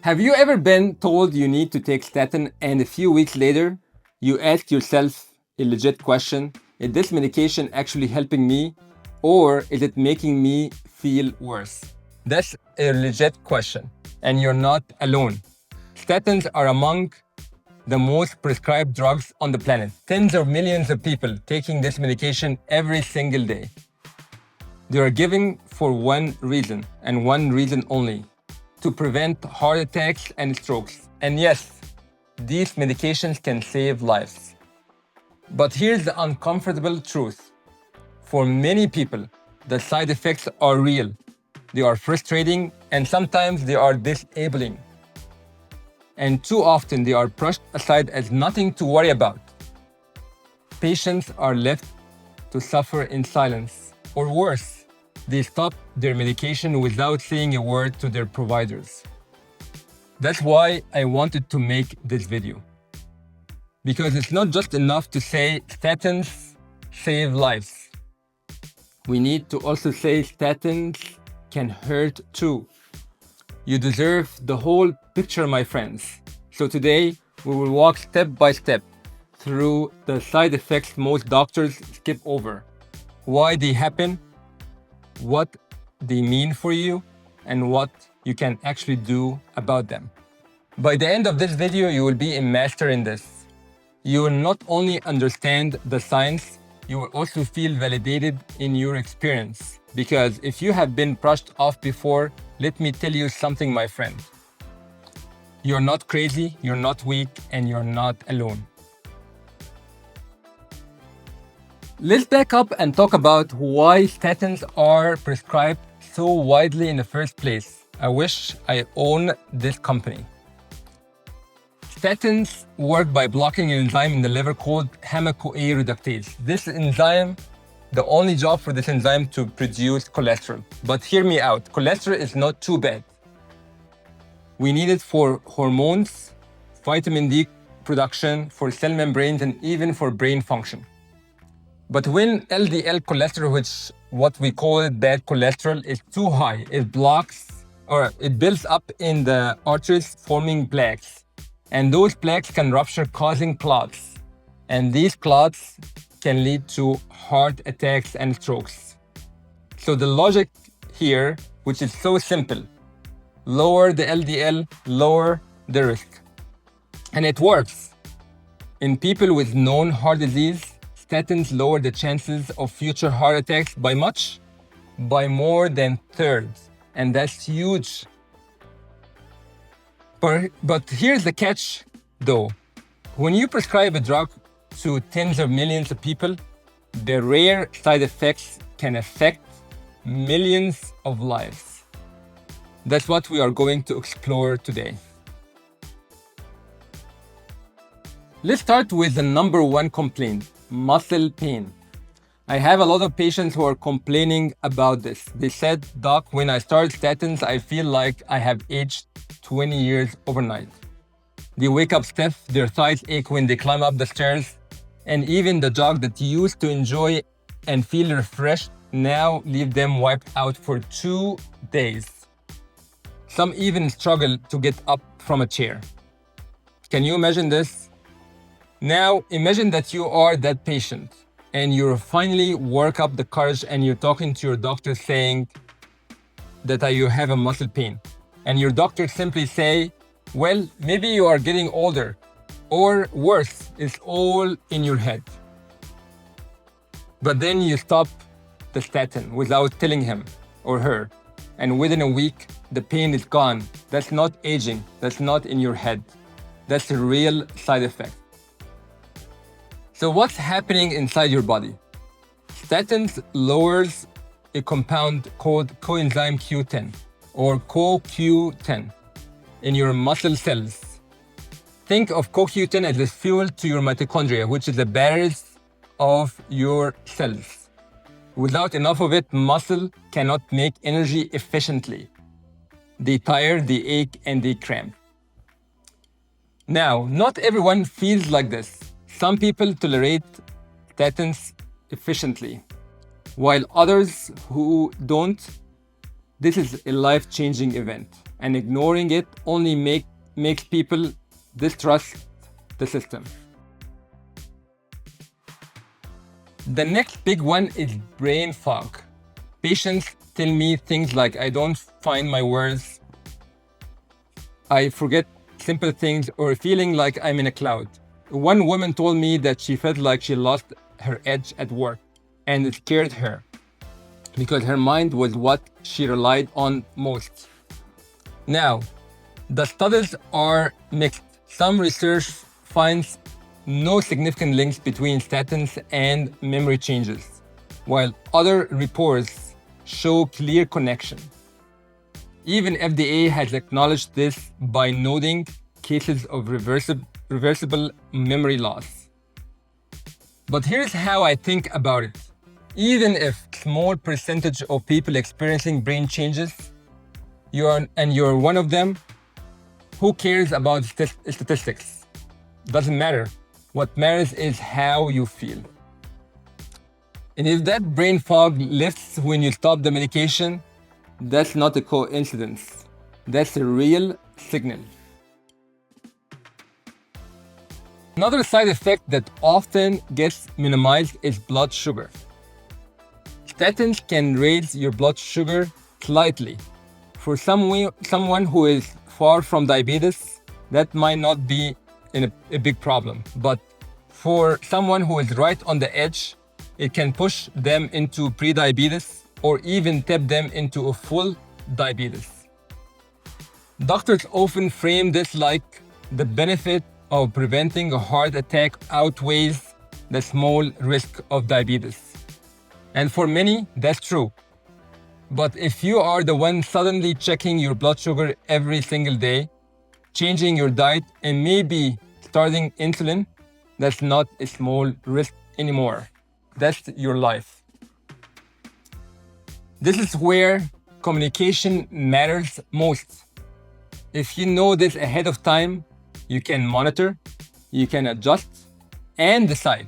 Have you ever been told you need to take statin and a few weeks later you ask yourself a legit question: is this medication actually helping me or is it making me feel worse? That's a legit question, and you're not alone. Statins are among the most prescribed drugs on the planet. Tens of millions of people taking this medication every single day. They are given for one reason and one reason only: to prevent heart attacks and strokes. And yes, these medications can save lives. But here's the uncomfortable truth. For many people, the side effects are real. They are frustrating and sometimes they are disabling. And too often they are brushed aside as nothing to worry about. Patients are left to suffer in silence, or worse, they stop their medication without saying a word to their providers. That's why I wanted to make this video. Because it's not just enough to say statins save lives. We need to also say statins can hurt too. You deserve the whole picture, my friends. So today, we will walk step by step through the side effects most doctors skip over, why they happen, what they mean for you, and what you can actually do about them. By the end of this video, you will be a master in this. You will not only understand the science, you will also feel validated in your experience. Because if you have been brushed off before, let me tell you something, my friend. You're not crazy, you're not weak, and you're not alone. Let's back up and talk about why statins are prescribed so widely in the first place. I wish I owned this company. Statins work by blocking an enzyme in the liver called hemo-CoA reductase. This enzyme, the only job for this enzyme to produce cholesterol. But hear me out, cholesterol is not too bad. We need it for hormones, vitamin D production, for cell membranes, and even for brain function. But when LDL cholesterol, which what we call it bad cholesterol, is too high, it blocks or it builds up in the arteries, forming plaques. And those plaques can rupture, causing clots. And these clots can lead to heart attacks and strokes. So the logic here, which is so simple, lower the LDL, lower the risk. And it works. In people with known heart disease, statins lower the chances of future heart attacks by much? By more than thirds. And that's huge. But here's the catch, though. When you prescribe a drug to tens of millions of people, the rare side effects can affect millions of lives. That's what we are going to explore today. Let's start with the number one complaint: muscle pain. I have a lot of patients who are complaining about this. They said, "Doc, when I start statins, I feel like I have aged 20 years overnight." They wake up stiff, their thighs ache when they climb up the stairs, and even the jog that you used to enjoy and feel refreshed now leave them wiped out for 2 days. Some even struggle to get up from a chair. Can you imagine this? Now, imagine that you are that patient and you finally work up the courage and you're talking to your doctor saying that you have a muscle pain. And your doctor simply say, well, maybe you are getting older, or worse, it's all in your head. But then you stop the statin without telling him or her. And within a week, the pain is gone. That's not aging. That's not in your head. That's a real side effect. So what's happening inside your body? Statins lowers a compound called coenzyme Q10 or CoQ10 in your muscle cells. Think of CoQ10 as the fuel to your mitochondria, which is the batteries of your cells. Without enough of it, muscle cannot make energy efficiently. They tire, they ache, and they cramp. Now, not everyone feels like this. Some people tolerate statins efficiently, while others who don't, this is a life-changing event. and ignoring it only makes people distrust the system. The next big one is brain fog. Patients tell me things like, I don't find my words, I forget simple things, or feeling like I'm in a cloud. One woman told me that she felt like she lost her edge at work, and it scared her because her mind was what she relied on most. Now, the studies are mixed. Some research finds no significant links between statins and memory changes, while other reports show clear connection. Even FDA has acknowledged this by noting cases of reversible memory loss. But here's how I think about it. Even if small percentage of people experiencing brain changes, you're one of them, who cares about statistics? Doesn't matter. What matters is how you feel. And if that brain fog lifts when you stop the medication, that's not a coincidence. That's a real signal. Another side effect that often gets minimized is blood sugar. Statins can raise your blood sugar slightly. For someone who is far from diabetes, that might not be a big problem. But for someone who is right on the edge, it can push them into prediabetes or even tip them into a full diabetes. Doctors often frame this like the benefit of preventing a heart attack outweighs the small risk of diabetes. And for many, that's true. But if you are the one suddenly checking your blood sugar every single day, changing your diet, and maybe starting insulin, that's not a small risk anymore. That's your life. This is where communication matters most. If you know this ahead of time, you can monitor, you can adjust, and decide.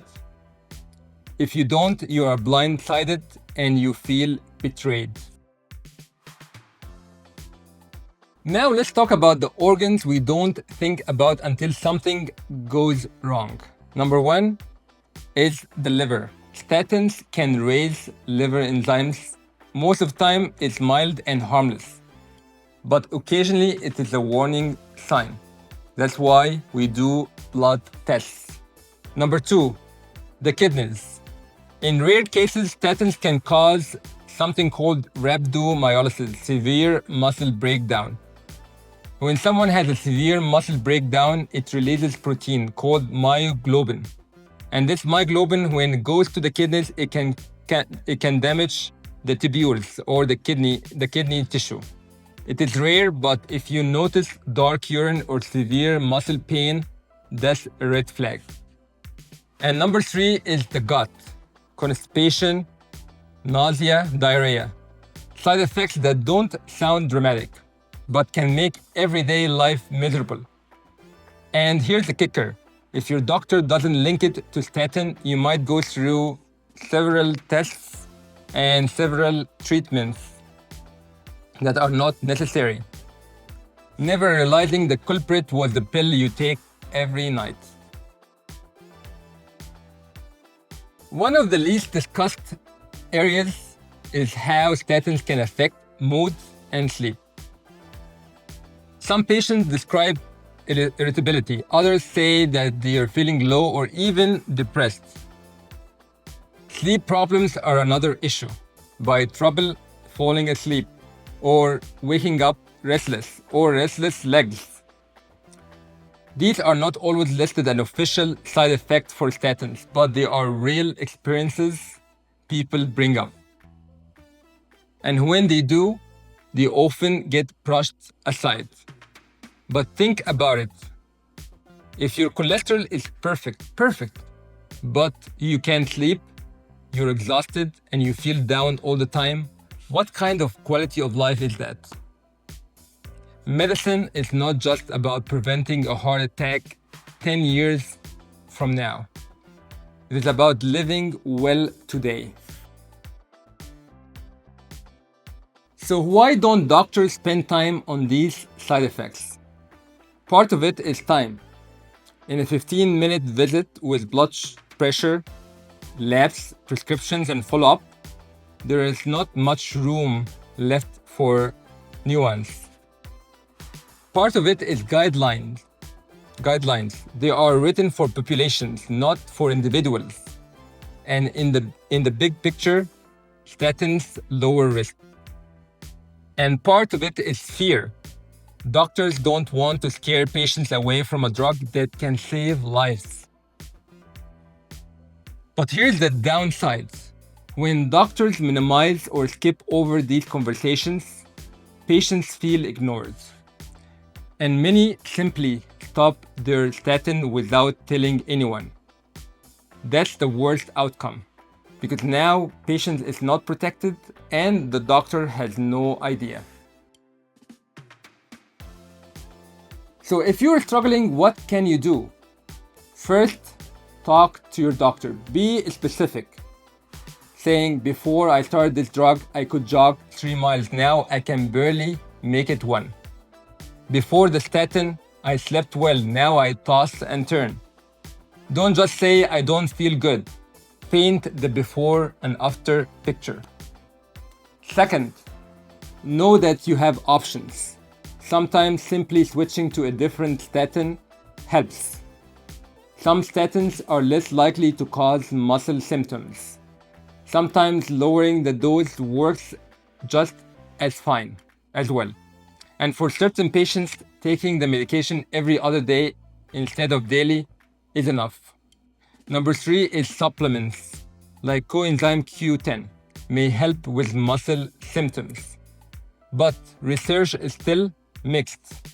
If you don't, you are blindsided and you feel betrayed. Now let's talk about the organs we don't think about until something goes wrong. Number one is the liver. Statins can raise liver enzymes. Most of the time, it's mild and harmless. But occasionally, it is a warning sign. That's why we do blood tests. Number two, the kidneys. In rare cases, statins can cause something called rhabdomyolysis, severe muscle breakdown. When someone has a severe muscle breakdown, it releases protein called myoglobin. And this myoglobin, when it goes to the kidneys, it can damage the tubules or the kidney tissue. It is rare, but if you notice dark urine or severe muscle pain, that's a red flag. And number three is the gut. Constipation, nausea, diarrhea. Side effects that don't sound dramatic, but can make everyday life miserable. And here's the kicker. If your doctor doesn't link it to statin, you might go through several tests and several treatments that are not necessary, never realizing the culprit was the pill you take every night. One of the least discussed areas is how statins can affect mood and sleep. Some patients describe irritability. Others say that they are feeling low or even depressed. Sleep problems are another issue, by trouble falling asleep or waking up restless or restless legs. These are not always listed as official side effects for statins, but they are real experiences people bring up. And when they do, they often get brushed aside. But think about it. If your cholesterol is perfect, but you can't sleep, you're exhausted, and you feel down all the time, what kind of quality of life is that? Medicine is not just about preventing a heart attack 10 years from now. It is about living well today. So why don't doctors spend time on these side effects? Part of it is time. In a 15-minute visit with blood pressure, labs, prescriptions, and follow-up, there is not much room left for nuance. Part of it is guidelines. They are written for populations, not for individuals. And in the big picture, statins lower risk. And part of it is fear. Doctors don't want to scare patients away from a drug that can save lives. But here's the downside. When doctors minimize or skip over these conversations, patients feel ignored. And many simply stop their statin without telling anyone. That's the worst outcome, because now patient is not protected and the doctor has no idea. So if you're struggling, what can you do? First, talk to your doctor. Be specific. Saying, before I started this drug, I could jog 3 miles. Now I can barely make it 1. Before the statin, I slept well. Now I toss and turn. Don't just say, I don't feel good. Paint the before and after picture. Second, know that you have options. Sometimes simply switching to a different statin helps. Some statins are less likely to cause muscle symptoms. Sometimes lowering the dose works just as fine as well. And for certain patients, taking the medication every other day instead of daily is enough. Number 3 is supplements, like coenzyme Q10, may help with muscle symptoms. But research is still mixed.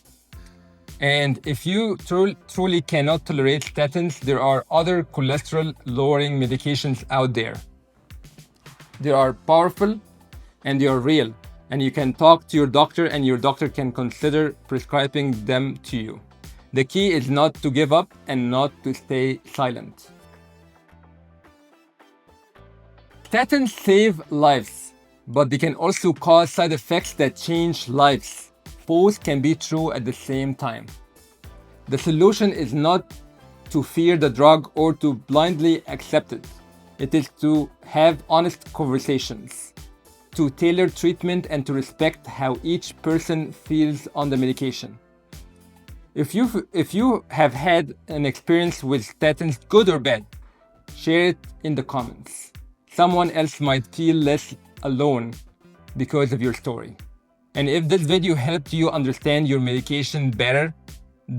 And if you truly cannot tolerate statins, there are other cholesterol-lowering medications out there. They are powerful and they are real. And you can talk to your doctor and your doctor can consider prescribing them to you. The key is not to give up and not to stay silent. Statins save lives, but they can also cause side effects that change lives. Both can be true at the same time. The solution is not to fear the drug or to blindly accept it. It is to have honest conversations, to tailor treatment and to respect how each person feels on the medication. If you have had an experience with statins, good or bad, share it in the comments. Someone else might feel less alone because of your story. And if this video helped you understand your medication better,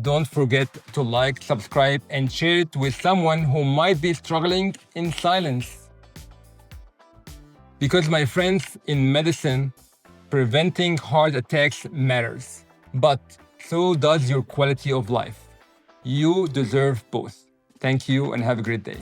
don't forget to like, subscribe, and share it with someone who might be struggling in silence. Because my friends, in medicine, preventing heart attacks matters. But so does your quality of life. You deserve both. Thank you and have a great day.